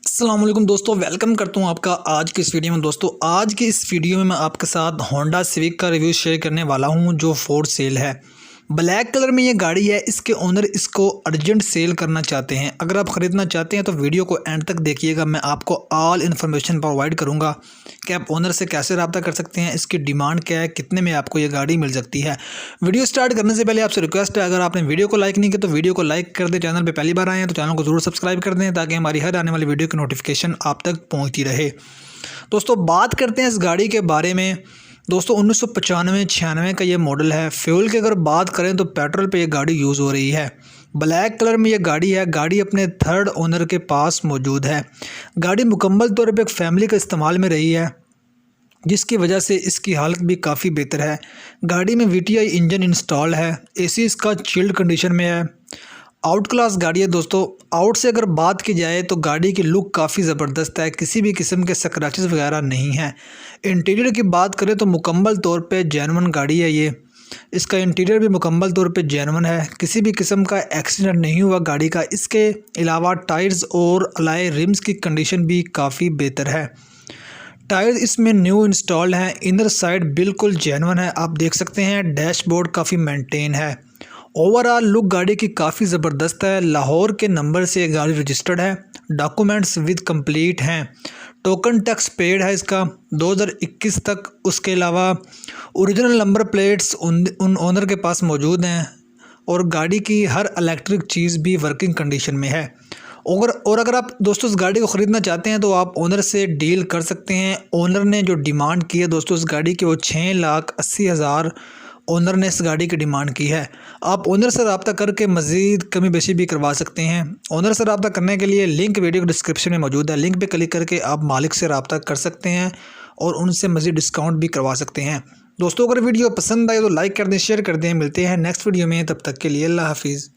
अस्सलाम वालेकुम दोस्तों, वेलकम करता हूँ आपका आज की इस वीडियो में। दोस्तों आज की इस वीडियो में मैं आपके साथ होंडा सिविक का रिव्यू शेयर करने वाला हूँ जो फॉर सेल है। ब्लैक कलर में ये गाड़ी है। इसके ओनर इसको अर्जेंट सेल करना चाहते हैं। अगर आप ख़रीदना चाहते हैं तो वीडियो को एंड तक देखिएगा। मैं आपको ऑल इन्फॉर्मेशन प्रोवाइड करूँगा कि आप ओनर से कैसे रब्ता कर सकते हैं, इसकी डिमांड क्या है, कितने में आपको ये गाड़ी मिल सकती है। वीडियो स्टार्ट करने से पहले आपसे रिक्वेस्ट है, अगर आपने वीडियो को लाइक नहीं किया तो वीडियो को लाइक कर दें। चैनल पर पहली बार आए हैं तो चैनल को जरूर सब्सक्राइब कर दें ताकि हमारी हर आने वाली वीडियो की नोटिफिकेशन आप तक पहुँचती रहे। दोस्तों बात करते हैं इस गाड़ी के बारे में। दोस्तों 1995-96 का ये मॉडल है। फ्यूल की अगर बात करें तो पेट्रोल पे ये गाड़ी यूज़ हो रही है। ब्लैक कलर में ये गाड़ी है। गाड़ी अपने थर्ड ओनर के पास मौजूद है। गाड़ी मुकम्मल तौर पे एक फैमिली का इस्तेमाल में रही है, जिसकी वजह से इसकी हालत भी काफ़ी बेहतर है। गाड़ी में VTI इंजन इंस्टॉल है। AC इसका चिल्ड कंडीशन में है। आउट क्लास गाड़ी है दोस्तों। आउट से अगर बात की जाए तो गाड़ी की लुक काफ़ी ज़बरदस्त है। किसी भी किस्म के स्क्रैचेस वगैरह नहीं हैं। इंटीरियर की बात करें तो मुकम्मल तौर पे जेन्युइन गाड़ी है ये। इसका इंटीरियर भी मुकम्मल तौर पे जेन्युइन है। किसी भी किस्म का एक्सीडेंट नहीं हुआ गाड़ी का। इसके अलावा टायर्स और अलॉय रिम्स की कंडीशन भी काफ़ी बेहतर है। टायर इसमें न्यू इंस्टॉल्ड हैं। इनर साइड बिल्कुल जेन्युइन है, आप देख सकते हैं। डैशबोर्ड काफ़ी मेंटेन है। ओवरऑल लुक गाड़ी की काफ़ी ज़बरदस्त है। लाहौर के नंबर से गाड़ी रजिस्टर्ड है। डॉक्यूमेंट्स विद कंप्लीट हैं। टोकन टैक्स पेड है इसका 2021 तक। उसके अलावा ओरिजिनल नंबर प्लेट्स उन ओनर के पास मौजूद हैं और गाड़ी की हर इलेक्ट्रिक चीज़ भी वर्किंग कंडीशन में है। और अगर आप दोस्तों इस गाड़ी को ख़रीदना चाहते हैं तो आप ओनर से डील कर सकते हैं। ओनर ने जो डिमांड की है दोस्तों इस गाड़ी की वो 6,80,000 ओनर ने इस गाड़ी की डिमांड की है। आप ओनर से रब्ता करके मज़ीद कमी बेशी भी करवा सकते हैं। ओनर से रब्ता करने के लिए लिंक वीडियो के डिस्क्रिप्शन में मौजूद है। लिंक पे क्लिक करके आप मालिक से रब्ता कर सकते हैं और उनसे मज़ीद डिस्काउंट भी करवा सकते हैं। दोस्तों अगर वीडियो पसंद आए तो लाइक कर दें, शेयर कर दें। मिलते हैं नेक्स्ट वीडियो में, तब तक के लिए अल्लाह हाफिज़।